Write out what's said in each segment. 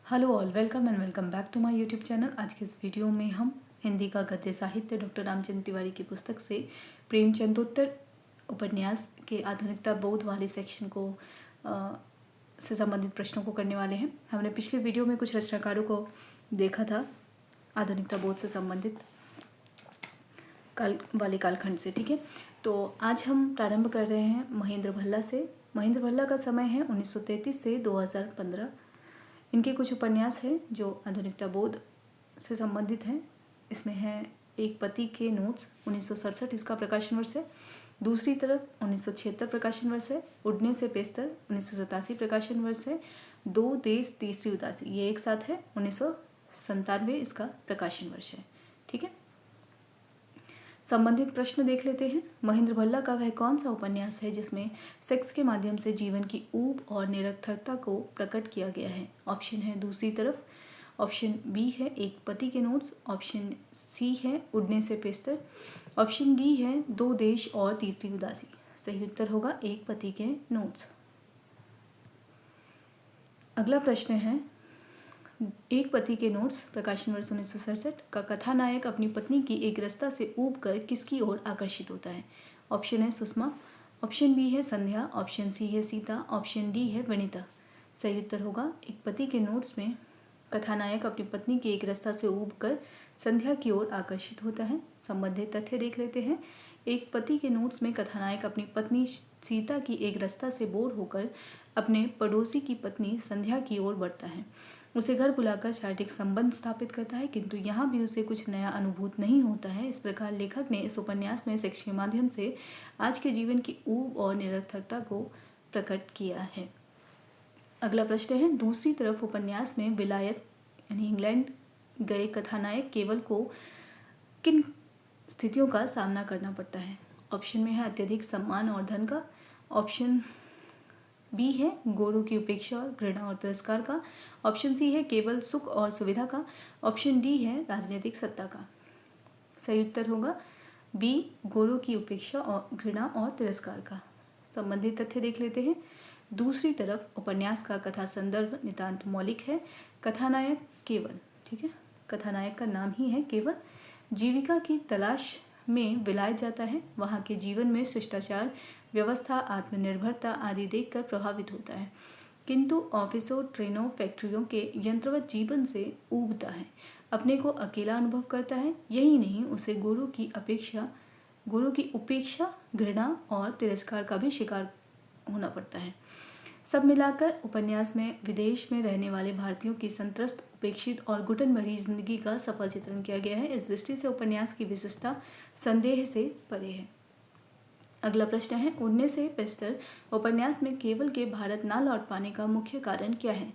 Hello all, welcome and welcome back to my YouTube channel. आज के इस video में हम हिंदी का गद्य साहित्य डॉक्टर रामचंद्र तिवारी की पुस्तक से प्रेमचंदोत्तर उपन्यास के आधुनिकता बोध वाले सेक्शन को से संबंधित प्रश्नों को करने वाले हैं। हमने पिछले वीडियो में कुछ रचनाकारों को देखा था आधुनिकता बोध से संबंधित कालखंड से, ठीक है। तो आज हम प्रारंभ कर रहे हैं महेंद्र भल्ला से। महेंद्र भल्ला का समय है 1933 से 2015। इनके कुछ उपन्यास हैं जो आधुनिकता बोध से संबंधित हैं। इसमें है एक पति के नोट्स, 1967 इसका प्रकाशन वर्ष है। दूसरी तरफ 1976 प्रकाशन वर्ष है। उड़ने से पेस्तर 1987 प्रकाशन वर्ष है। दो देश तीसरी उदासी ये एक साथ है, 1997 इसका प्रकाशन वर्ष है, ठीक है। संबंधित प्रश्न देख लेते हैं। महेंद्र भल्ला का वह कौन सा उपन्यास है जिसमें सेक्स के माध्यम से जीवन की ऊब और निरर्थकता को प्रकट किया गया है? ऑप्शन है दूसरी तरफ, ऑप्शन बी है एक पति के नोट्स, ऑप्शन सी है उड़ने से पेस्तर, ऑप्शन डी है दो देश और तीसरी उदासी। सही उत्तर होगा एक पति के नोट्स। अगला प्रश्न है, एक पति के नोट्स प्रकाशन वर्ष 1967 का कथानायक अपनी पत्नी की एक रास्ता से ऊब कर किसकी ओर आकर्षित होता है? ऑप्शन है सुषमा, ऑप्शन बी है संध्या, ऑप्शन सी है सीता, ऑप्शन डी है वनिता। सही उत्तर होगा एक पति के नोट्स में कथानायक अपनी पत्नी की एक रास्ता से ऊब कर संध्या की ओर आकर्षित होता है। संबंधित तथ्य देख लेते हैं। एक पति के नोट्स में कथानायक अपनी पत्नी सीता की एक रास्ता से बोर होकर अपने पड़ोसी की पत्नी संध्या की ओर बढ़ता है, उसे घर बुलाकर शारीरिक संबंध स्थापित करता है, किंतु यहाँ भी उसे कुछ नया अनुभूत नहीं होता है। इस प्रकार लेखक ने इस उपन्यास में सेक्स के माध्यम से आज के जीवन की ऊब और निरर्थकता को प्रकट किया है। अगला प्रश्न है, दूसरी तरफ उपन्यास में विलायत यानी इंग्लैंड गए कथानायक केवल को किन स्थितियों का सामना करना पड़ता है? ऑप्शन में है अत्यधिक सम्मान और धन का, ऑप्शन बी है गोरों की उपेक्षा और घृणा और तिरस्कार का, ऑप्शन सी है केवल सुख और सुविधा का, ऑप्शन डी है राजनीतिक सत्ता का। सही उत्तर होगा बी गोरों की उपेक्षा और घृणा और तिरस्कार का। संबंधित तथ्य देख लेते हैं। दूसरी तरफ उपन्यास का कथा संदर्भ नितांत मौलिक है। कथानायक केवल, ठीक है, कथानायक का नाम ही है केवल, जीविका की तलाश में विलायत जाता है। वहाँ के जीवन में शिष्टाचार, व्यवस्था, आत्मनिर्भरता आदि देखकर प्रभावित होता है, किंतु ऑफिसों, ट्रेनों, फैक्ट्रियों के यंत्रवत जीवन से ऊबता है, अपने को अकेला अनुभव करता है। यही नहीं, उसे गुरु की उपेक्षा, घृणा और तिरस्कार का भी शिकार होना पड़ता है। सब मिलाकर उपन्यास में विदेश में रहने वाले भारतीयों की संत्रस्त, उपेक्षित और घुटन भरी जिंदगी का सफल चित्रण किया गया है। इस दृष्टि से उपन्यास की विशेषता संदेह से परे है। अगला प्रश्न है, उड़ने से पेस्तर उपन्यास में केवल के भारत ना लौट पाने का मुख्य कारण क्या है?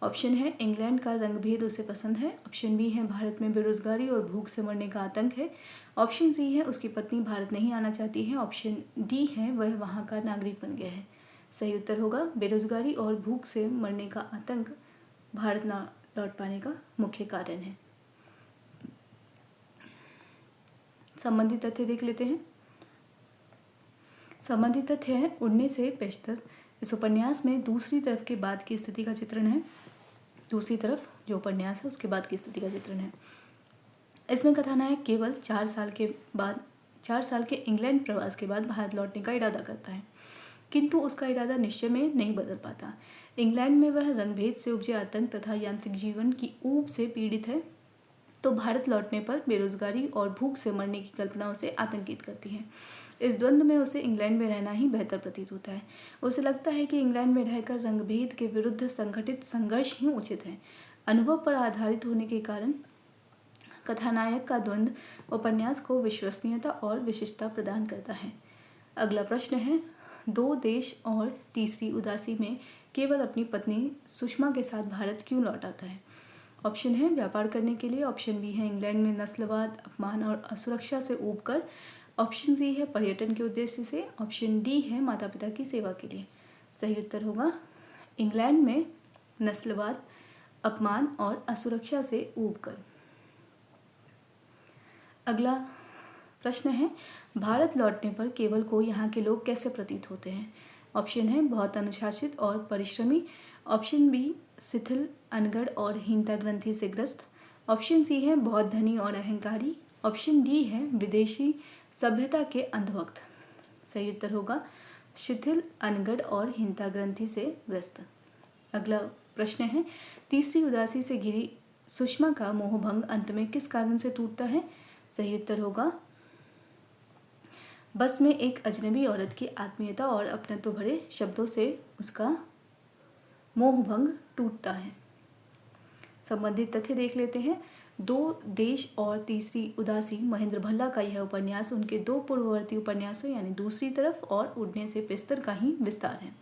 ऑप्शन है इंग्लैंड का रंगभेद उसे पसंद है, ऑप्शन बी है भारत में बेरोजगारी और भूख से मरने का आतंक है, ऑप्शन सी है उसकी पत्नी भारत नहीं आना चाहती है, ऑप्शन डी है वह वहाँ का नागरिक बन गया है। सही उत्तर होगा बेरोजगारी और भूख से मरने का आतंक भारत ना लौट पाने का मुख्य कारण है। संबंधित तथ्य देख लेते हैं। संबंधित तथ्य है उड़ने से पेस्तर इस उपन्यास में दूसरी तरफ के बाद की स्थिति का चित्रण है। दूसरी तरफ जो उपन्यास है उसके बाद की स्थिति का चित्रण है। इसमें कथानायक केवल 4 साल के इंग्लैंड प्रवास के बाद भारत लौटने का इरादा करता है, किंतु उसका इरादा निश्चय में नहीं बदल पाता। इंग्लैंड में वह रंगभेद से उपजे आतंक तथा यांत्रिक जीवन की ऊब से पीड़ित है, तो भारत लौटने पर बेरोजगारी और भूख से मरने की कल्पना उसे आतंकित करती है। इस द्वंद्व में उसे इंग्लैंड में रहना ही बेहतर प्रतीत होता है। उसे लगता है कि इंग्लैंड में रहकर रंगभेद के विरुद्ध संगठित संघर्ष ही उचित है। अनुभव पर आधारित होने के कारण कथानायक का द्वंद्व उपन्यास को विश्वसनीयता और विशिष्टता प्रदान करता है। अगला प्रश्न है, दो देश और तीसरी उदासी में केवल अपनी पत्नी सुषमा के साथ भारत क्यों लौट आता है? ऑप्शन है व्यापार करने के लिए, ऑप्शन बी है इंग्लैंड में नस्लवाद, अपमान और असुरक्षा से ऊब कर, ऑप्शन सी है पर्यटन के उद्देश्य से, ऑप्शन डी है माता पिता की सेवा के लिए। सही उत्तर होगा इंग्लैंड में नस्लवाद, अपमान और असुरक्षा से ऊब कर। अगला प्रश्न है, भारत लौटने पर केवल को यहाँ के लोग कैसे प्रतीत होते हैं? ऑप्शन है बहुत अनुशासित और परिश्रमी, ऑप्शन बी शिथिल, अनगढ़ और हीनता ग्रंथि से ग्रस्त। ऑप्शन सी है बहुत धनी और अहंकारी। ऑप्शन डी है विदेशी सभ्यता के अंधभक्त। सही उत्तर होगा शिथिल, अनगढ़ और हीनता ग्रंथि से ग्रस्त। अगला प्रश्न है, तीसरी उदासी से घिरी सुषमा का मोहभंग अंत में किस कारण से टूटता है? सही उत्तर होगा बस में एक अजनबी औरत की आत्मीयता और अपनत्व भरे शब्दों से उसका मोहभंग टूटता है। संबंधित तथ्य देख लेते हैं। दो देश और तीसरी उदासी महेंद्र भल्ला का यह उपन्यास उनके दो पूर्ववर्ती उपन्यासों यानी दूसरी तरफ और उड़ने से बिस्तर का ही विस्तार है।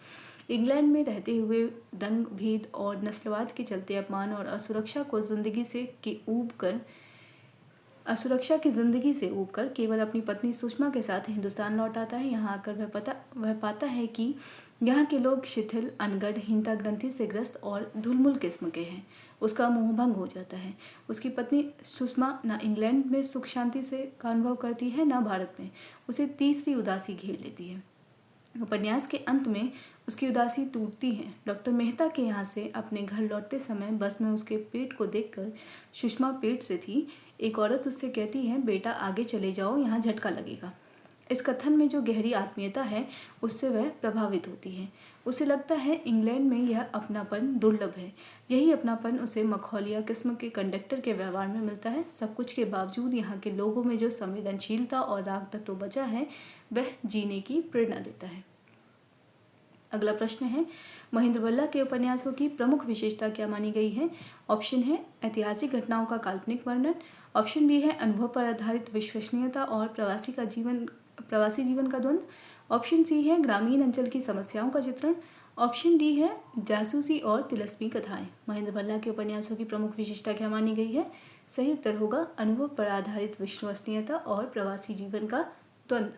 इंग्लैंड में रहते हुए रंग भेद और नस्लवाद के चलते अपमान और असुरक्षा की जिंदगी से ऊबकर केवल अपनी पत्नी सुषमा के साथ हिंदुस्तान लौट आता है। यहाँ आकर वह पाता है कि यहाँ के लोग शिथिल, अनगढ़, हीनता ग्रंथि से ग्रस्त और धूलमुल किस्म के हैं। उसका मोहभंग हो जाता है। उसकी पत्नी सुषमा न इंग्लैंड में सुख शांति से का अनुभव करती है न भारत में। उसे तीसरी उदासी घेर लेती है। उपन्यास के अंत में उसकी उदासी टूटती है। डॉक्टर मेहता के यहाँ से अपने घर लौटते समय बस में उसके पेट को देखकर सुषमा पेट से थी। एक औरत उससे कहती है, बेटा आगे चले जाओ, यहाँ झटका लगेगा। इस कथन में जो गहरी आत्मीयता है उससे वह प्रभावित होती है। उसे लगता है इंग्लैंड में यह अपनापन दुर्लभ है। यही अपनापन उसे मखौलिया किस्म के कंडक्टर के व्यवहार में मिलता है। सब कुछ के बावजूद यहाँ के लोगों में जो संवेदनशीलता और राग तत्व बचा है वह जीने की प्रेरणा देता है। अगला प्रश्न है, महेंद्र भल्ला के उपन्यासों की प्रमुख विशेषता क्या मानी गई है? ऑप्शन है ऐतिहासिक घटनाओं का काल्पनिक वर्णन। ऑप्शन बी है अनुभव पर आधारित विश्वसनीयता और प्रवासी जीवन का द्वंद्व। ऑप्शन सी है ग्रामीण अंचल की समस्याओं का चित्रण। ऑप्शन डी है जासूसी और तिलस्मी कथाएं। महेंद्र भल्ला के उपन्यासों की प्रमुख विशेषता क्या मानी गई है? सही उत्तर होगा अनुभव पर आधारित विश्वसनीयता और प्रवासी जीवन का द्वंद्व।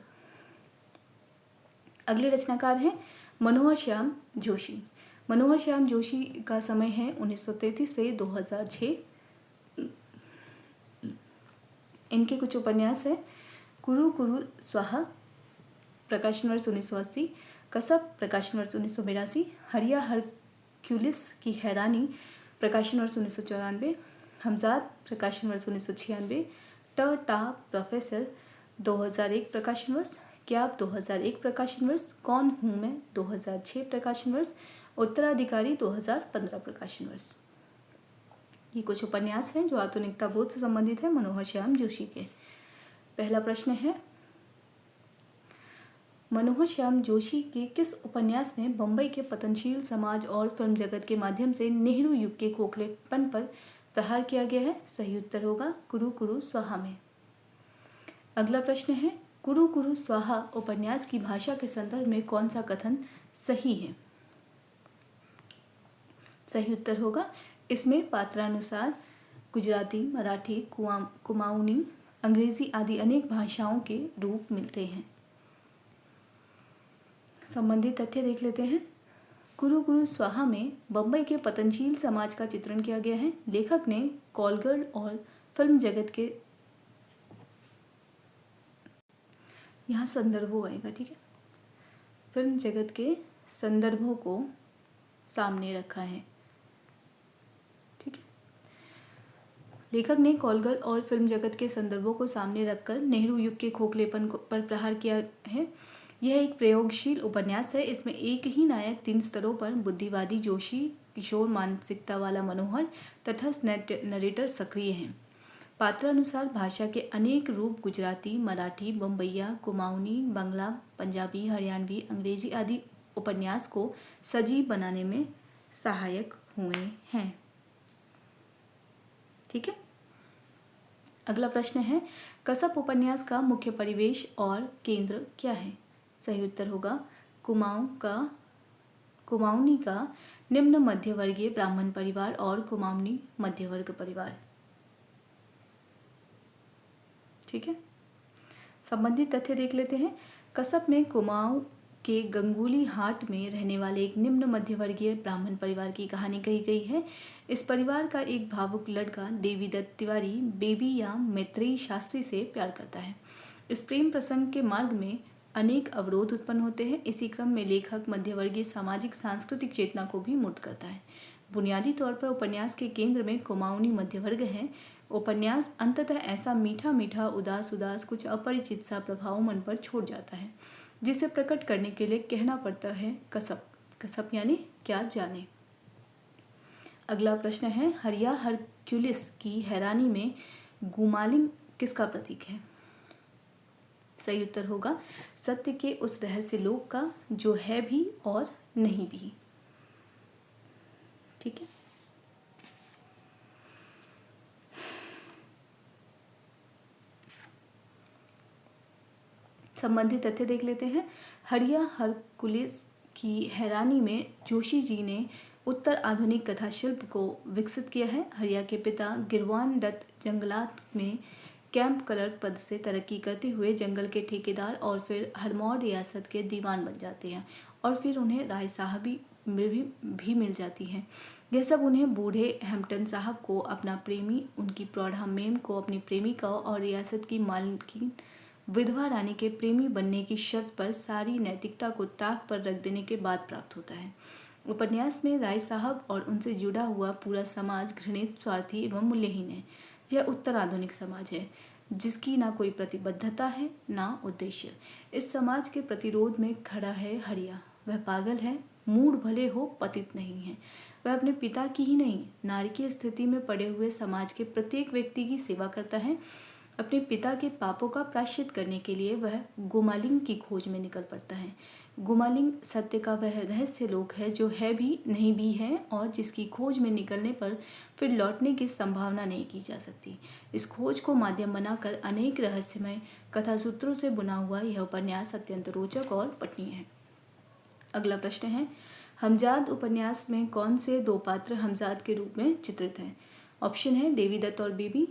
अगले रचनाकार हैं मनोहर श्याम जोशी। मनोहर श्याम जोशी का समय है 1933 से 2006। इनके कुछ उपन्यास है कुरु कुरु स्वाहा, प्रकाशन वर्ष 1980, कसब, प्रकाशन वर्ष 1982, हरिया हरक्यूलिस की हैरानी, प्रकाशन वर्ष 1994, हमजाद, प्रकाशन वर्ष 1996, टा प्रोफेसर 2001 प्रकाशन वर्ष, क्या आप 2001 प्रकाशन वर्ष, कौन हूँ मैं 2006 प्रकाशन वर्ष, उत्तराधिकारी 2015 प्रकाशन वर्ष। ये कुछ उपन्यास हैं जो आधुनिकता बोध से संबंधित है मनोहर श्याम जोशी के। पहला प्रश्न है, मनोहर श्याम जोशी के किस उपन्यास में बम्बई के पतनशील समाज और फिल्म जगत के माध्यम से नेहरू युग के खोखलेपन पर प्रहार किया गया है? सही उत्तर होगा कुरु कुरु स्वाहा में। अगला प्रश्न है, कुरु कुरु स्वाहा उपन्यास की भाषा के संदर्भ में कौन सा कथन सही है? सही उत्तर होगा इसमें पात्रानुसार गुजराती, मराठी, कुमाऊनी, अंग्रेजी आदि अनेक भाषाओं के रूप मिलते हैं। संबंधित तथ्य देख लेते हैं। कुरु कुरु स्वाहा में बम्बई के पतनशील समाज का चित्रण किया गया है। लेखक ने कॉलगढ़ और फिल्म जगत के, यहाँ संदर्भों आएगा, ठीक है, फिल्म जगत के संदर्भों को सामने रखा है। ठीक है, लेखक ने कॉलगढ़ और फिल्म जगत के संदर्भों को सामने रखकर नेहरू युग के खोखलेपन पर प्रहार किया है। यह एक प्रयोगशील उपन्यास है। इसमें एक ही नायक 3 स्तरों पर बुद्धिवादी जोशी, किशोर मानसिकता वाला मनोहर तथा नरेटर सक्रिय हैं। पात्रानुसार भाषा के अनेक रूप गुजराती, मराठी, बम्बईया, कुमाऊनी, बंगला, पंजाबी, हरियाणवी, अंग्रेजी आदि उपन्यास को सजीव बनाने में सहायक हुए हैं। ठीक है, अगला प्रश्न है, कसब उपन्यास का मुख्य परिवेश और केंद्र क्या है? सही उत्तर होगा कुमाऊनी का निम्न मध्यवर्गीय ब्राह्मण परिवार और कुमाऊनी मध्यवर्ग परिवार। ठीक है, संबंधित तथ्य देख लेते हैं। कसब में कुमाऊं के गंगुली हाट में रहने वाले एक निम्न मध्यवर्गीय ब्राह्मण परिवार की कहानी कही गई है। इस परिवार का एक भावुक लड़का देवीदत्त तिवारी बेबी या मैत्रेयी शास्त्री से प्यार करता है। इस प्रेम प्रसंग के मार्ग में अनेक अवरोध उत्पन्न होते हैं। इसी क्रम में लेखक मध्यवर्गीय सामाजिक सांस्कृतिक चेतना को भी मूर्त करता है। बुनियादी तौर पर उपन्यास के केंद्र में कुमाऊनी मध्यवर्ग है। उपन्यास अंततः ऐसा मीठा मीठा उदास उदास कुछ अपरिचित सा प्रभाव मन पर छोड़ जाता है, जिसे प्रकट करने के लिए कहना पड़ता है कसब। कसब यानी क्या जाने। अगला प्रश्न है, हरिया हरक्युलिस की हैरानी में गुमालिंग किसका प्रतीक है? सही उत्तर होगा सत्य के उस रहस्य लोक का जो है भी और नहीं भी। ठीक है। संबंधित तथ्य देख लेते हैं। हरिया हरकुलिस की हैरानी में जोशी जी ने उत्तर आधुनिक कथा शिल्प को विकसित किया है। हरिया के पिता गिरवान दत्त जंगलात में कैंप क्लर्क पद से तरक्की करते हुए जंगल के ठेकेदार और फिर हरमौर रियासत के दीवान बन जाते हैं और फिर उन्हें राय साहबी में भी मिल जाती हैं। यह सब उन्हें बूढ़े हैम्पटन साहब को अपना प्रेमी, उनकी प्रौढ़ा मेम को अपनी प्रेमिका और रियासत की मालकिन विधवा रानी के प्रेमी बनने की शर्त पर सारी नैतिकता को ताक पर रख देने के बाद प्राप्त होता है। उपन्यास में राय साहब और उनसे जुड़ा हुआ पूरा समाज घृणित, स्वार्थी एवं मूल्यहीन है। यह उत्तर आधुनिक समाज है जिसकी ना कोई प्रतिबद्धता है ना उद्देश्य। इस समाज के प्रतिरोध में खड़ा है हरिया। वह पागल है, मूड भले हो पतित नहीं है। वह अपने पिता की ही नहीं, नारकीय स्थिति में पड़े हुए समाज के प्रत्येक व्यक्ति की सेवा करता है। अपने पिता के पापों का प्रायश्चित करने के लिए वह गुमालिंग की खोज में निकल पड़ता है। गुमालिंग सत्य का वह रहस्य लोक है जो है भी नहीं भी है और जिसकी खोज में निकलने पर फिर लौटने की संभावना नहीं की जा सकती। इस खोज को माध्यम बनाकर अनेक रहस्यमय कथासूत्रों से बुना हुआ यह उपन्यास अत्यंत रोचक और पठनीय है। अगला प्रश्न है, हमजाद उपन्यास में कौन से दो पात्र हमजाद के रूप में चित्रित हैं? ऑप्शन है देवी दत्त और बीबी,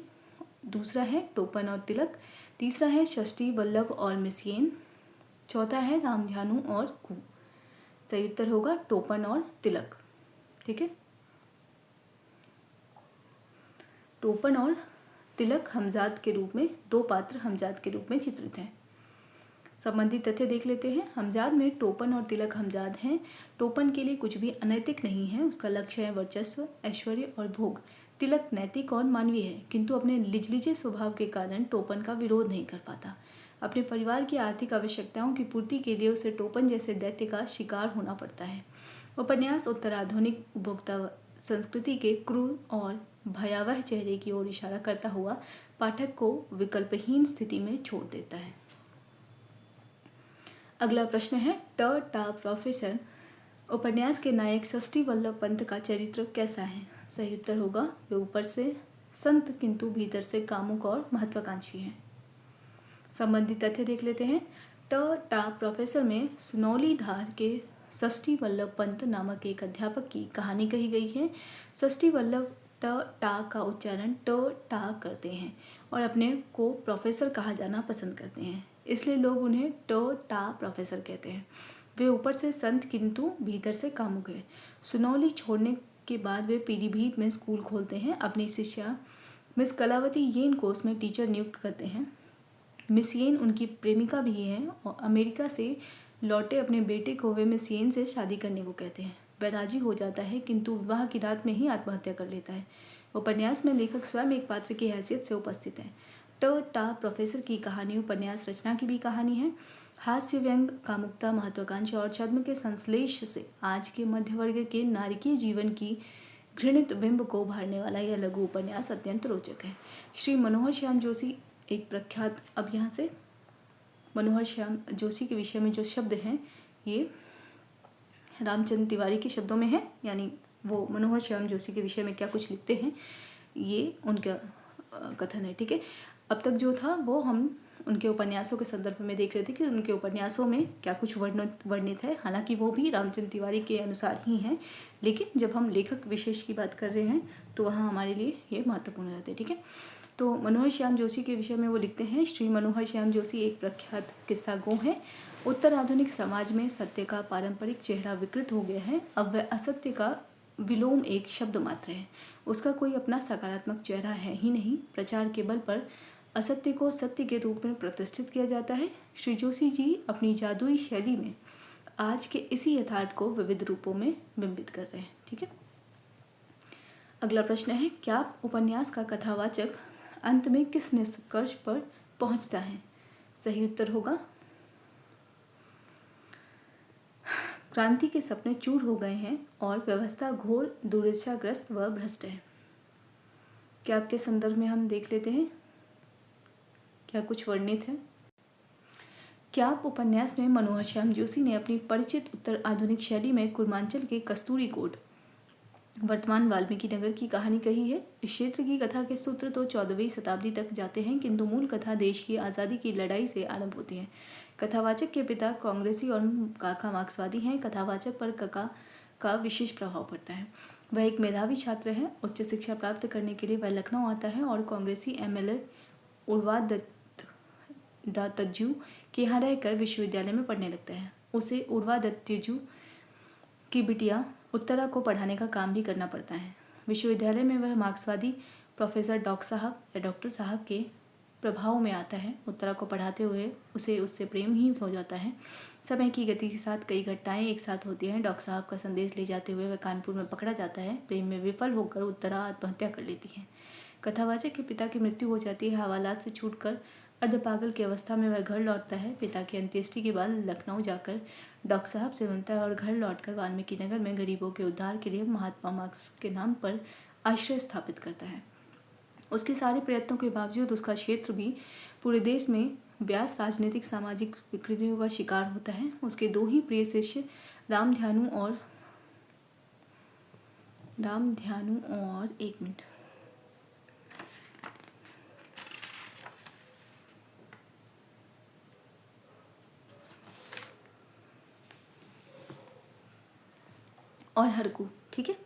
दूसरा है टोपन और तिलक, तीसरा है षष्ठी वल्लभ और मिसियन, चौथा है रामझानू और कू। सही उत्तर होगा टोपन और तिलक। ठीक है। टोपन और तिलक हमजाद के रूप में, दो पात्र हमजाद के रूप में चित्रित हैं। संबंधित तथ्य देख लेते हैं। हमजाद में टोपन और तिलक हमजाद हैं। टोपन के लिए कुछ भी अनैतिक नहीं है, उसका लक्ष्य है वर्चस्व, ऐश्वर्य और भोग। तिलक नैतिक और मानवीय है, किंतु अपने लिजलिजे स्वभाव के कारण टोपन का विरोध नहीं कर पाता। अपने परिवार की आर्थिक आवश्यकताओं की पूर्ति के लिए उसे टोपन जैसे दैत्य का शिकार होना पड़ता है। उपन्यास उत्तराधुनिक उपभोक्ता संस्कृति के क्रूर और भयावह चेहरे की ओर इशारा करता हुआ पाठक को विकल्पहीन स्थिति में छोड़ देता है। अगला प्रश्न है, टा प्रोफेसर उपन्यास के नायक षष्ठी वल्लभ पंत का चरित्र कैसा है? सही उत्तर होगा वे ऊपर से संत किंतु भीतर से कामुक और महत्वाकांक्षी हैं। संबंधित तथ्य देख लेते हैं। टा प्रोफेसर में सुनौली धार के षष्ठी वल्लभ पंत नामक एक अध्यापक की कहानी कही गई है। षष्ठी वल्लभ टा का उच्चारण टा करते हैं और अपने को प्रोफेसर कहा जाना पसंद करते हैं, इसलिए लोग उन्हें टा प्रोफेसर कहते हैं। वे ऊपर से संत किंतु भीतर से कामुक है। सुनौली छोड़ने के बाद वे पीलीभीत में स्कूल खोलते हैं। अपनी शिष्या मिस कलावती येन को उसमें टीचर नियुक्त करते हैं। मिस येन उनकी प्रेमिका भी हैं और अमेरिका से लौटे अपने बेटे को वे मिस येन से शादी करने को कहते हैं। वह राजी हो जाता है किंतु विवाह की रात में ही आत्महत्या कर लेता है। उपन्यास में लेखक स्वयं एक पात्र की हैसियत से उपस्थित है। टा प्रोफेसर की कहानी उपन्यास रचना की भी कहानी है। हास्य, व्यंग, कामुकता, महत्वाकांक्षा और छद्म के संश्लेष से आज के मध्यवर्ग के नारकीय जीवन की घृणित बिंब को उभारने वाला यह लघु उपन्यास अत्यंत रोचक है। श्री मनोहर श्याम जोशी एक प्रख्यात, अब यहाँ से मनोहर श्याम जोशी के विषय में जो शब्द हैं ये रामचंद्र तिवारी के शब्दों में है, यानी वो मनोहर श्याम जोशी के विषय में क्या कुछ लिखते हैं ये उनका कथन है। ठीक है। अब तक जो था वो हम उनके उपन्यासों के संदर्भ में देख रहे थे कि उनके उपन्यासों में क्या कुछ वर्णित है। हालांकि वो भी रामचंद्र तिवारी के अनुसार ही हैं, लेकिन जब हम लेखक विशेष की बात कर रहे हैं तो वहाँ हमारे लिए ये महत्वपूर्ण रहते हैं। ठीक है। तो मनोहर श्याम जोशी के विषय में वो लिखते हैं, श्री मनोहर श्याम जोशी एक प्रख्यात किस्सा गो हैं। उत्तर आधुनिक समाज में सत्य का पारंपरिक चेहरा विकृत हो गया है। अब वह असत्य का विलोम एक शब्द मात्र है, उसका कोई अपना सकारात्मक चेहरा है ही नहीं। प्रचार के बल पर असत्य को सत्य के रूप में प्रतिष्ठित किया जाता है। श्री जोशी जी अपनी जादुई शैली में आज के इसी यथार्थ को विविध रूपों में बिंबित कर रहे हैं। ठीक है, अगला प्रश्न है, क्या उपन्यास का कथावाचक अंत में किस निष्कर्ष पर पहुंचता है? सही उत्तर होगा क्रांति के सपने चूर हो गए हैं और व्यवस्था घोर दुर्दशाग्रस्त व भ्रष्ट है। क्या आपके संदर्भ में हम देख लेते हैं क्या कुछ वर्णित है? क्या आप उपन्यास में मनोहर श्याम जोशी ने अपनी परिचित उत्तर आधुनिक शैली में कुर्मांचल के कस्तूरी कोट वर्तमान वाल्मीकि नगर की कहानी कही है? इस क्षेत्र की कथा के सूत्र तो 14वीं शताब्दी तक जाते हैं, किंतु मूल कथा देश की आज़ादी की लड़ाई से आरंभ होती है। कथावाचक के पिता कांग्रेसी और काका मार्क्सवादी हैं। कथावाचक पर काका का विशेष प्रभाव पड़ता है। वह एक मेधावी छात्र है। उच्च शिक्षा प्राप्त करने के लिए वह लखनऊ आता है और कांग्रेसी MLA उर्वा दत्तजू के यहाँ रहकर विश्वविद्यालय में पढ़ने लगता है। उसे उर्वा दत्तजू की बिटिया उत्तरा को पढ़ाने का काम भी करना पड़ता है। विश्वविद्यालय में वह मार्क्सवादी प्रोफेसर डॉक्टर साहब के प्रभाव में आता है। उत्तरा को पढ़ाते हुए उसे उससे प्रेम ही हो जाता है। समय की गति के साथ कई घटनाएं एक साथ होती हैं। डॉक्टर साहब का संदेश ले जाते हुए वह कानपुर में पकड़ा जाता है। प्रेम में विफल होकर उत्तरा आत्महत्या कर लेती है। कथावाचक के पिता की मृत्यु हो जाती है। हवालात से छूटकर अर्धपागल की अवस्था में वह घर लौटता है। पिता की अंत्येष्टि के बाद लखनऊ जाकर डॉक्टर साहब से मिलता है और घर लौटकर वाल्मीकि नगर में गरीबों के उद्धार के लिए महात्मा मार्क्स के नाम पर आश्रय स्थापित करता है। उसके सारे प्रयत्नों के बावजूद उसका क्षेत्र भी पूरे देश में व्यास राजनीतिक सामाजिक विकृतियों का शिकार होता है। उसके दो ही प्रिय शिष्य रामध्यानु और एक मिनट और हरकू, ठीक है,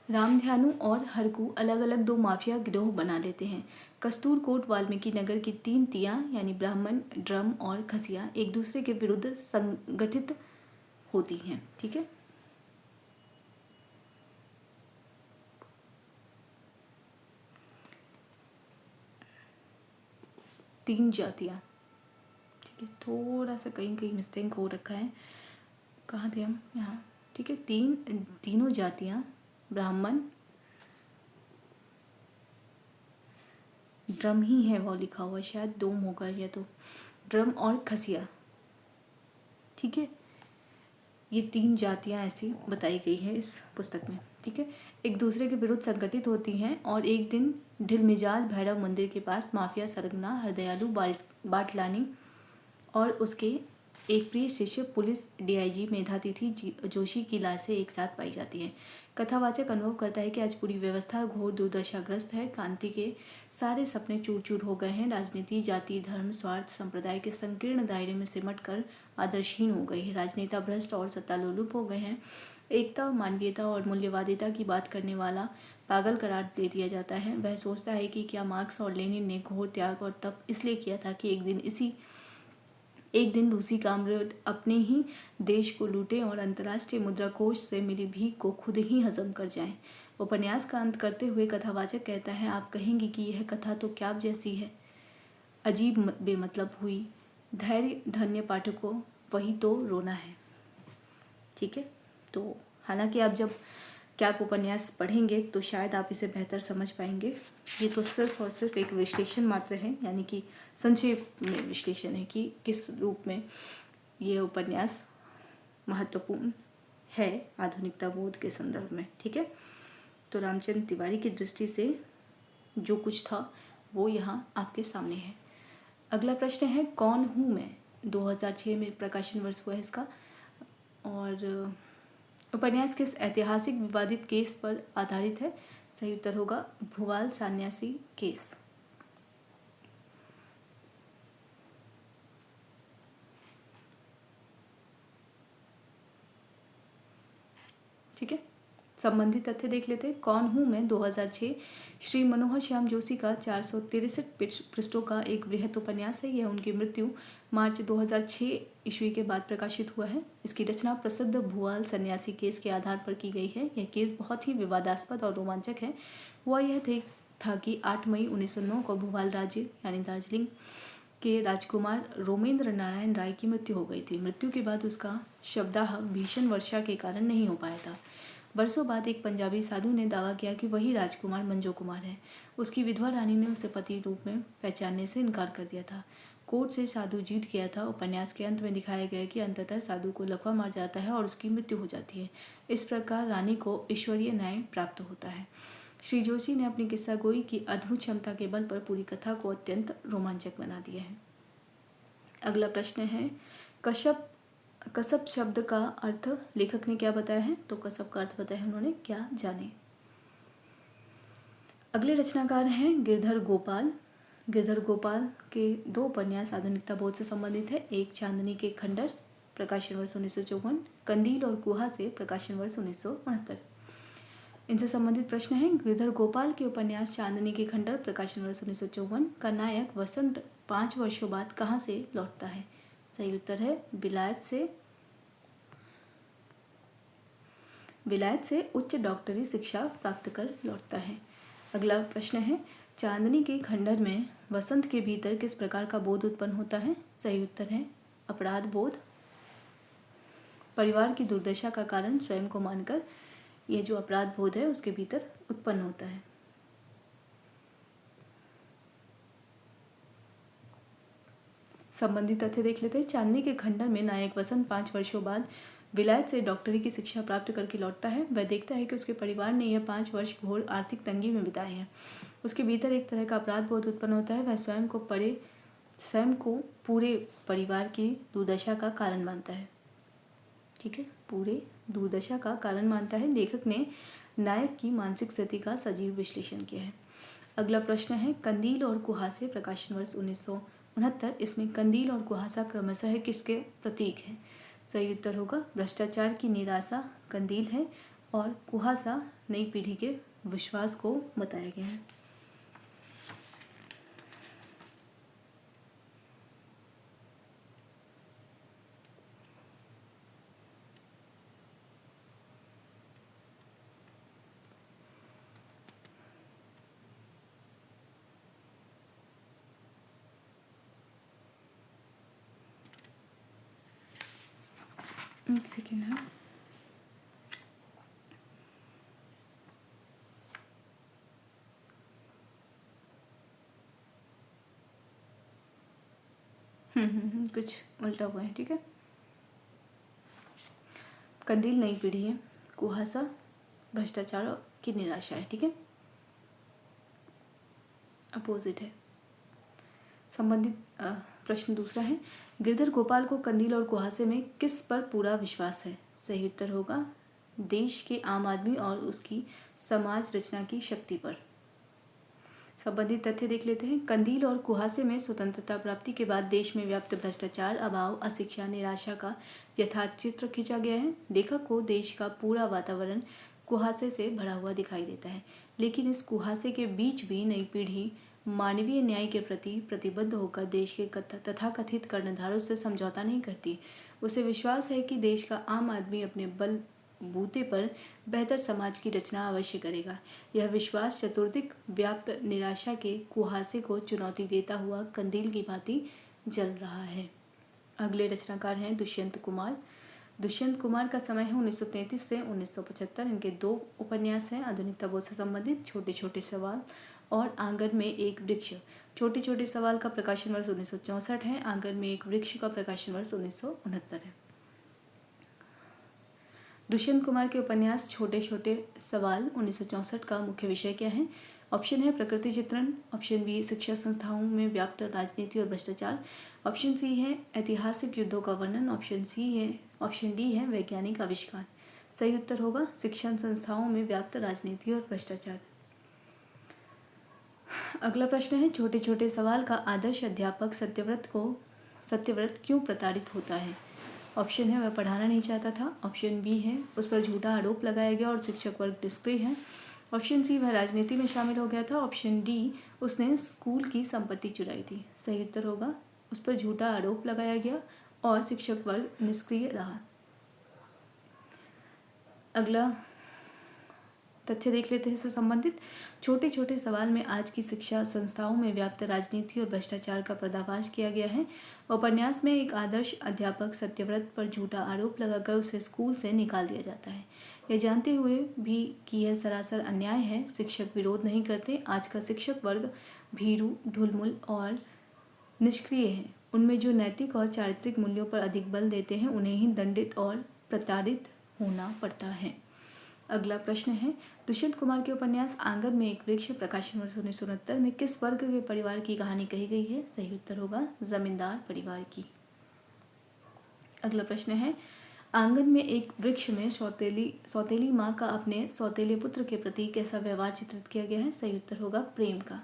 रामध्यानु और हरकू अलग अलग दो माफिया गिरोह बना लेते हैं। कस्तूर कोट वाल्मीकि नगर की 3 तियां यानी ब्राह्मण, ड्रम और खसिया एक दूसरे के विरुद्ध संगठित होती हैं। ठीक है, तीन जातियां, ठीक है, थोड़ा सा कहीं कहीं मिस्टेक हो रखा है, कहाँ थे हम, यहाँ, ठीक है, तीनों जातियां ब्राह्मण, ड्रम ही है वो लिखा हुआ, शायद डोम होगा या तो ड्रम और खसिया, ठीक है, ये 3 जातियां ऐसी बताई गई है इस पुस्तक में। ठीक है, एक दूसरे के विरुद्ध संगठित होती हैं और एक दिन ढिलमिजाज भैरव मंदिर के पास माफिया सरगना हरदयालु बाटलानी और उसके एक प्रिय शिष्य पुलिस DIG मेधातिथि जोशी की लाशें एक साथ पाई जाती हैं। कथावाचक अनुभव करता है कि आज पूरी व्यवस्था घोर दुर्दशाग्रस्त है। क्रांति के सारे सपने चूर चूर हो गए हैं। राजनीति जाति धर्म स्वार्थ संप्रदाय के संकीर्ण दायरे में सिमट कर आदर्शहीन हो गई है। राजनेता भ्रष्ट और सत्तालोलुप हो गए हैं। एकता मानवीयता और मूल्यवादिता की बात करने वाला पागल करार दे दिया जाता है। वह सोचता है कि क्या मार्क्स और लेनिन ने घोर त्याग और तप इसलिए किया था कि एक दिन रूसी कामरेड अपने ही देश को लूटे और अंतर्राष्ट्रीय मुद्रा कोष से मिली भीख को खुद ही हजम कर जाएं। उपन्यास का अंत करते हुए कथावाचक कहता है, आप कहेंगे कि यह कथा तो क्या जैसी है, अजीब बेमतलब हुई, धैर्य धन्य पाठकों, वही तो रोना है। ठीक है, तो हालांकि आप जब आप उपन्यास पढ़ेंगे तो शायद आप इसे बेहतर समझ पाएंगे। ये तो सिर्फ और सिर्फ एक विश्लेषण मात्र है, यानी कि संक्षेप में विश्लेषण है कि किस रूप में ये उपन्यास महत्वपूर्ण है आधुनिकता बोध के संदर्भ में। ठीक है, तो रामचंद्र तिवारी की दृष्टि से जो कुछ था वो यहाँ आपके सामने है। अगला प्रश्न है, कौन हूँ मैं? 2006 में प्रकाशन वर्ष हुआ है इसका। और उपन्यास किस ऐतिहासिक विवादित केस पर आधारित है? सही उत्तर होगा भुवाल सन्यासी केस। ठीक है, संबंधित तथ्य देख लेते हैं। कौन हूँ मैं 2006 श्री मनोहर श्याम जोशी का 463 पृष्ठों का एक बृहत उपन्यास है। यह उनकी मृत्यु मार्च 2006 ईस्वी के बाद प्रकाशित हुआ है। इसकी रचना प्रसिद्ध भुवाल सन्यासी केस के आधार पर की गई है। यह केस बहुत ही विवादास्पद और रोमांचक है। हुआ यह थे था कि 8 मई 1909 को भोपाल राज्य यानी दार्जिलिंग के राजकुमार रोमेंद्र नारायण राय की मृत्यु हो गई थी। मृत्यु के बाद उसका शवदाह भीषण वर्षा के कारण नहीं हो पाया था। वर्षों बाद एक पंजाबी साधु ने दावा किया कि वही राजकुमार मंजो कुमार है। उसकी विधवा रानी ने उसे पति रूप में पहचानने से इनकार कर दिया था। कोर्ट से साधु जीत गया था। उपन्यास के अंत में दिखाया गया कि अंततः साधु को लकवा मार जाता है और उसकी मृत्यु हो जाती है। इस प्रकार रानी को ईश्वरीय न्याय प्राप्त होता है। श्री जोशी ने अपनी किस्सा गोई की अद्भुत क्षमता के बल पर पूरी कथा को अत्यंत रोमांचक बना दिया है। अगला प्रश्न है, कसब शब्द का अर्थ लेखक ने क्या बताया है? तो कसब का अर्थ बताया है उन्होंने, क्या जाने। अगले रचनाकार हैं गिरधर गोपाल। गिरधर गोपाल के 2 उपन्यास आधुनिकता बोध से संबंधित है। एक चांदनी के खंडर, प्रकाशन वर्ष 1954, कंदील और कुहा से, प्रकाशन वर्ष 1969। इनसे संबंधित प्रश्न है, गिरधर गोपाल के उपन्यास चांदनी के खंडर, प्रकाशन वर्ष 1954 का नायक वसंत 5 वर्षों बाद कहाँ से लौटता है? सही उत्तर है विलायत से उच्च डॉक्टरी शिक्षा प्राप्त कर लौटता है। अगला प्रश्न है, चांदनी के खंडर में वसंत के भीतर किस प्रकार का बोध उत्पन्न होता है? सही उत्तर है अपराध बोध। परिवार की दुर्दशा का कारण स्वयं को मानकर यह जो अपराध बोध है उसके भीतर उत्पन्न होता है। संबंधित तथ्य देख लेते हैं। चांदनी के खंडर में नायक वसंत 5 वर्षों बाद विलायत से डॉक्टरी की शिक्षा प्राप्त करके लौटता है। वह देखता है कि उसके परिवार ने यह 5 वर्ष घोर आर्थिक तंगी में बिताए हैं। उसके भीतर एक तरह का अपराध बोध उत्पन्न होता है। वह स्वयं को पूरे परिवार की दुर्दशा का कारण मानता है। ठीक है, पूरे दुर्दशा का कारण मानता है। लेखक ने नायक की मानसिक स्थिति का सजीव विश्लेषण किया है। अगला प्रश्न है, कंदील और कुहासे, प्रकाशन वर्ष 1969। इसमें कंदील और कुहासा क्रमशः किसके प्रतीक हैं? सही उत्तर होगा भ्रष्टाचार की निराशा कंदील है और कुहासा नई पीढ़ी के विश्वास को बताया गया है। एक सेकेंड है। कुछ उल्टा हुआ है। ठीक है, कंदील नई पीढ़ी है, कुहासा भ्रष्टाचार की निराशा है। ठीक है, अपोजिट है। संबंधित प्रश्न दूसरा है, गिरधर गोपाल को कंदील और कुहासे में किस पर पूरा विश्वास है? सही उत्तर होगा देश के आम आदमी और उसकी समाज रचना की शक्ति पर। संबंधित तथ्य देख लेते हैं। कंदील और कुहासे में स्वतंत्रता प्राप्ति के बाद देश में व्याप्त भ्रष्टाचार, अभाव, अशिक्षा, निराशा का यथार्थ चित्र खींचा गया है। लेखक को देश का पूरा वातावरण कुहासे से भरा हुआ दिखाई देता है, लेकिन इस कुहासे के बीच भी नई पीढ़ी मानवीय न्याय के प्रति प्रतिबद्ध होकर देश के तथाकथित कर्णधारों से समझौता नहीं करती। उसे विश्वास है कि देश का आम आदमी अपने बल बूते पर बेहतर समाज की रचना अवश्य करेगा। यह विश्वास चतुर्दिक व्याप्त निराशा के कुहासे को चुनौती देता हुआ कंदील की भांति जल रहा है। अगले रचनाकार हैं दुष्यंत कुमार। दुष्यंत कुमार का समय है 1933 से 1975। इनके 2 उपन्यास हैं आधुनिकता बोध से संबंधित, छोटे छोटे सवाल और आंगन में एक वृक्ष। छोटे छोटे सवाल का प्रकाशन वर्ष 1964 है। आंगन में एक वृक्ष का प्रकाशन वर्ष 1969 है। दुष्यंत कुमार के उपन्यास छोटे छोटे सवाल 1964 का मुख्य विषय क्या है? ऑप्शन है प्रकृति चित्रण, ऑप्शन बी शिक्षा संस्थाओं में व्याप्त राजनीति और भ्रष्टाचार, ऑप्शन सी है ऐतिहासिक युद्धों का वर्णन, ऑप्शन डी है वैज्ञानिक आविष्कार। सही उत्तर होगा शिक्षण संस्थाओं में व्याप्त राजनीति और भ्रष्टाचार। अगला प्रश्न है, छोटे छोटे सवाल का आदर्श अध्यापक सत्यव्रत क्यों प्रताड़ित होता है? ऑप्शन है वह पढ़ाना नहीं चाहता था, ऑप्शन बी है उस पर झूठा आरोप लगाया गया और शिक्षक वर्ग निष्क्रिय है, ऑप्शन सी वह राजनीति में शामिल हो गया था, ऑप्शन डी उसने स्कूल की संपत्ति चुराई थी। सही उत्तर होगा उस पर झूठा आरोप लगाया गया और शिक्षक वर्ग निष्क्रिय रहा। अगला तथ्य देख लेते हैं इससे संबंधित। छोटे छोटे सवाल में आज की शिक्षा संस्थाओं में व्याप्त राजनीति और भ्रष्टाचार का पर्दाफाश किया गया है। उपन्यास में एक आदर्श अध्यापक सत्यव्रत पर झूठा आरोप लगाकर उसे स्कूल से निकाल दिया जाता है। यह जानते हुए भी कि यह सरासर अन्याय है, शिक्षक विरोध नहीं करते। आज का शिक्षक वर्ग भीरू, ढुलमुल और निष्क्रिय है। उनमें जो नैतिक और चारित्रिक मूल्यों पर अधिक बल देते हैं उन्हें ही दंडित और प्रताड़ित होना पड़ता है। अगला प्रश्न है, दुष्यंत कुमार के उपन्यास आंगन में एक वृक्ष प्रकाशन वर्ष 1969 में किस वर्ग के परिवार की कहानी कही गई है? सही उत्तर होगा जमींदार परिवार की। अगला प्रश्न है, आंगन में एक वृक्ष में सौतेली माँ का अपने सौतेले पुत्र के प्रति कैसा व्यवहार चित्रित किया गया है? सही उत्तर होगा प्रेम का।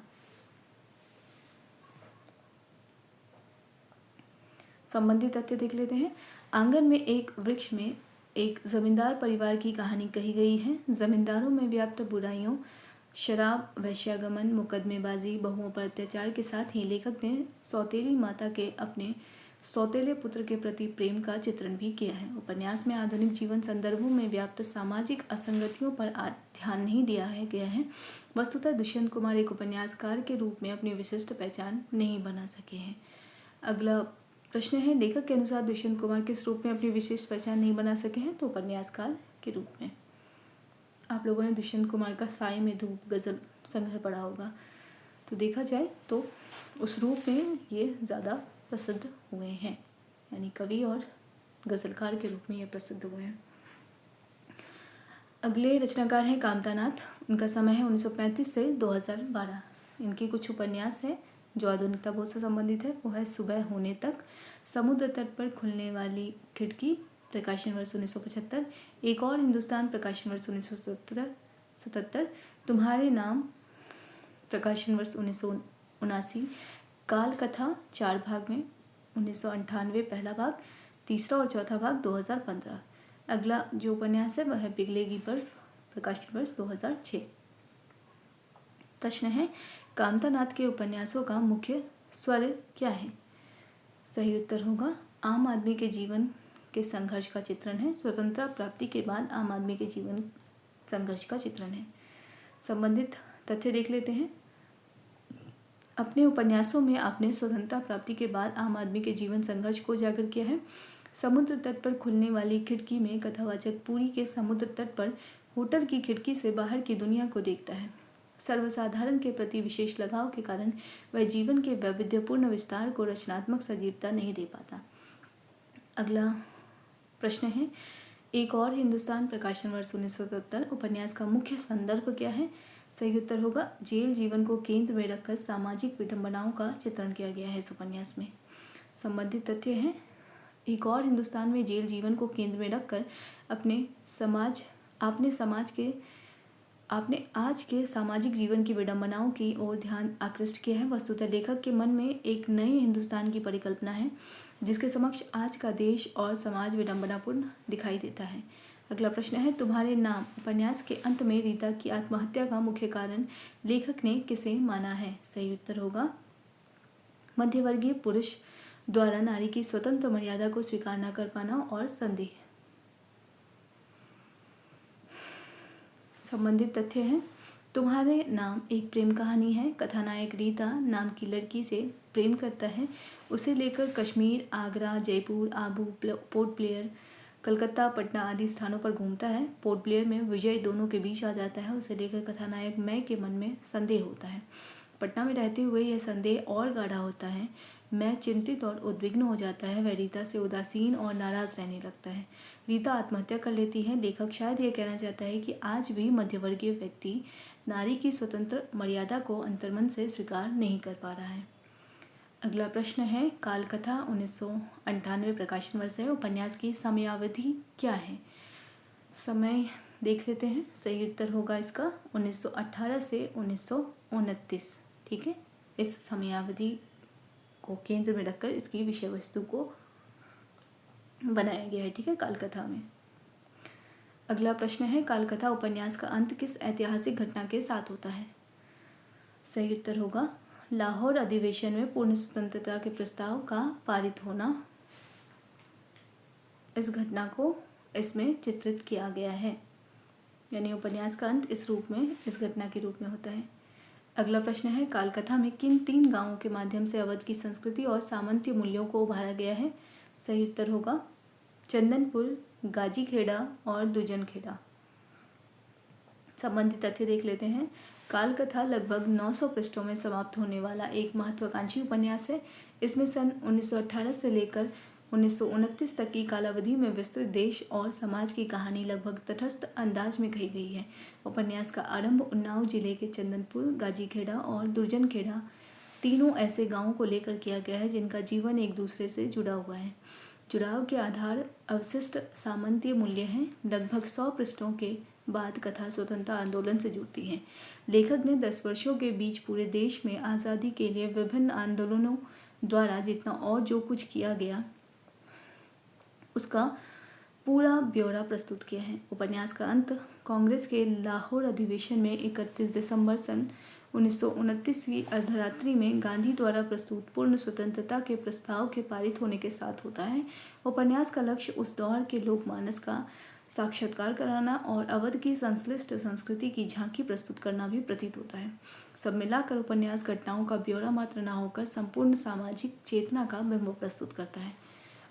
संबंधित तथ्य देख लेते हैं। आंगन में एक वृक्ष में एक जमींदार परिवार की कहानी कही गई है। जमींदारों में व्याप्त बुराइयों, शराब, वैश्यागमन, मुकदमेबाजी, बहुओं पर अत्याचार के साथ ही लेखक ने सौतेली माता के अपने सौतेले पुत्र के प्रति प्रेम का चित्रण भी किया है। उपन्यास में आधुनिक जीवन संदर्भों में व्याप्त सामाजिक असंगतियों पर ध्यान नहीं दिया गया है। वस्तुतः दुष्यंत कुमार एक उपन्यासकार के रूप में अपनी विशिष्ट पहचान नहीं बना सके हैं। अगला प्रश्न है, लेखक के अनुसार दुष्यंत कुमार किस रूप में अपनी विशिष्ट पहचान नहीं बना सके हैं? तो उपन्यासकार के रूप में। आप लोगों ने दुष्यंत कुमार का साए में धूप गज़ल संग्रह पढ़ा होगा, तो देखा जाए तो उस रूप में ये ज़्यादा प्रसिद्ध हुए हैं, यानी कवि और गज़लकार के रूप में ये प्रसिद्ध हुए हैं। अगले रचनाकार हैं कामता नाथ। उनका समय है 1935 से 2012। इनके कुछ उपन्यास हैं जो आधुनिकता बोध से संबंधित है। वो है सुबह होने तक, समुद्र तट पर खुलने वाली खिड़की प्रकाशन वर्ष 1975, एक और हिंदुस्तान प्रकाशन वर्ष 1977, तुम्हारे नाम प्रकाशन वर्ष 1979, काल कथा 4 भाग में 1998 पहला भाग, तीसरा और चौथा भाग 2015। अगला जो उपन्यास है वह है पिघलेगी बर्फ प्रकाशन वर्ष 2006। प्रश्न है, कामता नाथ के उपन्यासों का मुख्य स्वर क्या है? सही उत्तर होगा आम आदमी के जीवन के संघर्ष का चित्रण है। स्वतंत्रता प्राप्ति के बाद आम आदमी के जीवन संघर्ष का चित्रण है। संबंधित तथ्य देख लेते हैं। अपने उपन्यासों में आपने स्वतंत्रता प्राप्ति के बाद आम आदमी के जीवन संघर्ष को उजागर किया है। समुद्र तट पर खुलने वाली खिड़की में कथावाचक पुरी के समुद्र तट पर होटल की खिड़की से बाहर की दुनिया को देखता है। सर्वसाधारण के प्रति विशेष लगाव के कारण वह जीवन के वैविध्यपूर्ण विस्तार को रचनात्मक सजीवता नहीं दे पाता। अगला प्रश्न है, एक और हिंदुस्तान प्रकाशन वर्ष 1977 उपन्यास का मुख्य संदर्भ क्या है? सही उत्तर होगा जेल जीवन को केंद्र में रखकर सामाजिक विडंबनाओं का चित्रण किया गया है इस उपन्यास में। संबंधित तथ्य है, एक और हिंदुस्तान में जेल जीवन को केंद्र में रखकर आपने आज के सामाजिक जीवन की विडंबनाओं की ओर ध्यान आकृष्ट किया है। वस्तुतः लेखक के मन में एक नए हिंदुस्तान की परिकल्पना है जिसके समक्ष आज का देश और समाज विडंबनापूर्ण दिखाई देता है। अगला प्रश्न है, तुम्हारे नाम उपन्यास के अंत में रीता की आत्महत्या का मुख्य कारण लेखक ने किसे माना है? सही उत्तर होगा मध्यवर्गीय पुरुष द्वारा नारी की स्वतंत्र मर्यादा को स्वीकार न कर पाना और संदेह। संबंधित तथ्य हैं, तुम्हारे नाम एक प्रेम कहानी है। कथानायक रीता नाम की लड़की से प्रेम करता है। उसे लेकर कश्मीर, आगरा, जयपुर, आबू, पोर्ट ब्लेयर, कलकत्ता, पटना आदि स्थानों पर घूमता है। पोर्ट ब्लेयर में विजय दोनों के बीच आ जाता है। उसे लेकर कथानायक मैं के मन में संदेह होता है। पटना में रहते हुए यह संदेह और गाढ़ा होता है। मैं चिंतित और उद्विग्न हो जाता है। वह रीता से उदासीन और नाराज़ रहने लगता है। रीता आत्महत्या कर लेती है। लेखक शायद यह कहना चाहता है कि आज भी मध्यवर्गीय व्यक्ति नारी की स्वतंत्र मर्यादा को अंतर्मन से स्वीकार नहीं कर पा रहा है। अगला प्रश्न है, काल कथा 1998 प्रकाशन वर्ष है। उपन्यास की समयावधि क्या है? समय देख लेते हैं। सही उत्तर होगा इसका 1918 से 1929। ठीक है, इस समयावधि को केंद्र में रखकर इसकी विषय वस्तु को बनाया गया है। ठीक है, काल कथा में। अगला प्रश्न है, काल कथा उपन्यास का अंत किस ऐतिहासिक घटना के साथ होता है? सही उत्तर होगा लाहौर अधिवेशन में पूर्ण स्वतंत्रता के प्रस्ताव का पारित होना। इस घटना को इसमें चित्रित किया गया है। यानी उपन्यास का अंत इस रूप में, इस घटना के रूप में होता है। अगला प्रश्न है, काल कथा में किन 3 गांवों के माध्यम से अवध की संस्कृति और सामंती मूल्यों को उभारा गया है? सही उत्तर होगा चंदनपुर, गाजीखेड़ा और दुजनखेड़ा। संबंधित तथ्य देख लेते हैं। काल कथा लगभग 900 पृष्ठों में समाप्त होने वाला एक महत्वाकांक्षी उपन्यास है। इसमें सन 1918 से लेकर 1929 तक की कालावधि में विस्तृत देश और समाज की कहानी लगभग तटस्थ अंदाज में कही गई है। उपन्यास का आरंभ उन्नाव जिले के चंदनपुर, गाजीखेड़ा और दुर्जनखेड़ा तीनों ऐसे गांवों को लेकर किया गया है जिनका जीवन एक दूसरे से जुड़ा हुआ है। जुड़ाव के आधार अवशिष्ट सामंतीय मूल्य हैं। लगभग 100 पृष्ठों के बाद कथा स्वतंत्रता आंदोलन से जुड़ती है। लेखक ने 10 वर्षों के बीच पूरे देश में आज़ादी के लिए विभिन्न आंदोलनों द्वारा जितना और जो कुछ किया गया उसका पूरा ब्यौरा प्रस्तुत किया है। उपन्यास का अंत कांग्रेस के लाहौर अधिवेशन में 31 दिसंबर सन 1929 अर्धरात्रि में गांधी द्वारा प्रस्तुत पूर्ण स्वतंत्रता के प्रस्ताव के पारित होने के साथ होता है। उपन्यास का लक्ष्य उस दौर के लोकमानस का साक्षात्कार कराना और अवध की संश्लिष्ट संस्कृति की झांकी प्रस्तुत करना भी प्रतीत होता है। सब मिलाकर उपन्यास घटनाओं का ब्यौरा मात्र न होकर संपूर्ण सामाजिक चेतना का बिंब प्रस्तुत करता है।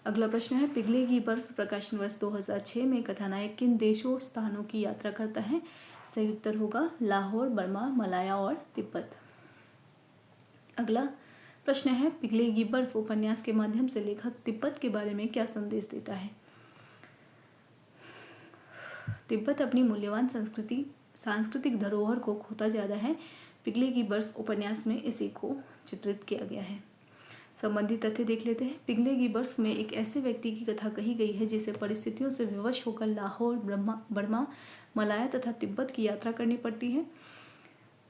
अगला प्रश्न है, पिघलेगी बर्फ प्रकाशन वर्ष 2006 में कथानायक किन देशों स्थानों की यात्रा करता है? सही उत्तर होगा लाहौर, बर्मा, मलाया और तिब्बत। अगला प्रश्न है, पिघलेगी बर्फ उपन्यास के माध्यम से लेखक तिब्बत के बारे में क्या संदेश देता है? तिब्बत अपनी मूल्यवान सांस्कृतिक धरोहर को खोता जा रहा है। पिघलेगी बर्फ उपन्यास में इसी को चित्रित किया गया है। संबंधित तथ्य देख लेते हैं। पिघलेगी बर्फ में एक ऐसे व्यक्ति की कथा कही गई है जिसे परिस्थितियों से विवश होकर लाहौर, बर्मा, मलाया तथा तिब्बत की यात्रा करनी पड़ती है।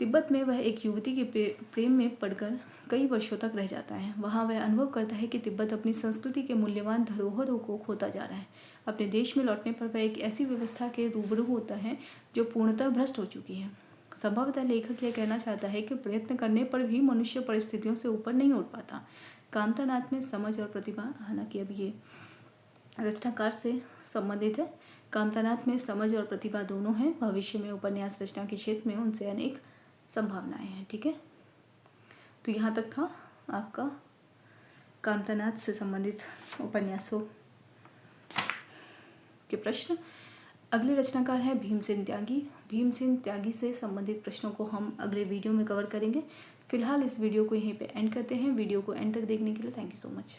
तिब्बत में वह एक युवती के प्रेम में पड़कर कई वर्षों तक रह जाता है। वहाँ वह अनुभव करता है कि तिब्बत अपनी संस्कृति के मूल्यवान धरोहरों को खोता जा रहा है। अपने देश में लौटने पर वह एक ऐसी व्यवस्था के रूबरू होता है जो पूर्णतः भ्रष्ट हो चुकी है। संभवतः लेखक यह कहना चाहता है कि प्रयत्न करने पर भी मनुष्य परिस्थितियों से ऊपर नहीं उठ पाता। कामतानाथ में समझ और प्रतिभा, हालांकि अब ये रचनाकार से संबंधित है। कामतानाथ में समझ और प्रतिभा दोनों हैं। भविष्य में उपन्यास रचना के क्षेत्र में उनसे अनेक संभावनाएं हैं। ठीक है, तो यहाँ तक था आपका कामतानाथ से संबंधित उपन्यासों के प्रश्न। अगले रचनाकार है भीमसेन त्यागी। भीमसेन त्यागी से संबंधित प्रश्नों को हम अगले वीडियो में कवर करेंगे। फिलहाल इस वीडियो को यहीं पे एंड करते हैं। वीडियो को एंड तक देखने के लिए थैंक यू सो मच।